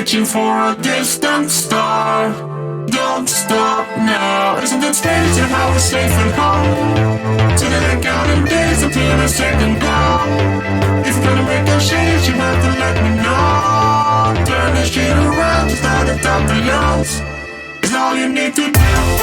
reaching for a distant star. Don't stop now. Isn't it strange how we're safe and home? So that I'm counting days until the second call. If you're gonna make a change, you have to let me know. Turn the shit around to start the top beyond. It's all you need to do.